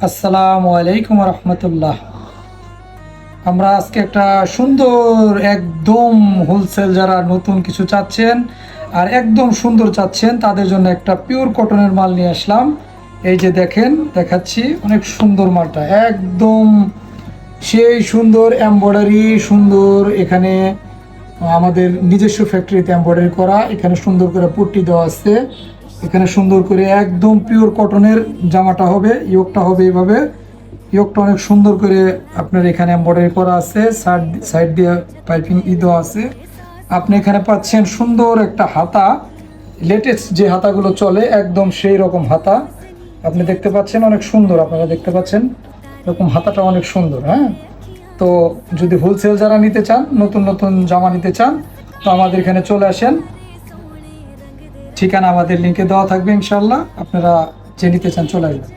আসসালামু আলাইকুম রহমতুল্লাহ। আমরা আজকে একটা সুন্দর একদম হোলসেল, যারা নতুন কিছু চাচ্ছেন আর একদম সুন্দর চাচ্ছেন তাদের জন্য একটা পিওর কটনের মাল নিয়ে আসলাম। এই যে দেখেন, দেখাচ্ছি, অনেক সুন্দর মালটা, একদম সেই সুন্দর এমব্রয়ডারি, সুন্দর। এখানে আমাদের নিজস্ব ফ্যাক্টরিতে এমব্রয়ডারি করা, এখানে সুন্দর করে পট্টি দেওয়া আছে। এখানে সুন্দর করে একদম পিওর কটনের জামাটা হবে, ইয়োগটা হবে এইভাবে। ইয়োগটা অনেক সুন্দর করে আপনার এখানে এমব্রয়ডারি করা আছে, সাইড দিয়ে পাইপিং দেওয়া আছে। আপনি এখানে পাচ্ছেন সুন্দর একটা হাতা, লেটেস্ট যে হাতাগুলো চলে একদম সেই রকম হাতা আপনি দেখতে পাচ্ছেন, অনেক সুন্দর। আপনারা দেখতে পাচ্ছেন এরকম হাতাটা অনেক সুন্দর। হ্যাঁ, তো যদি হোলসেল যারা নিতে চান, নতুন নতুন জামা নিতে চান, তো আমাদের এখানে চলে আসেন। ঠিকানা আমাদের লিঙ্কে দেওয়া থাকবে, ইনশাল্লাহ আপনারা যে নিতে চান চলে আসবেন।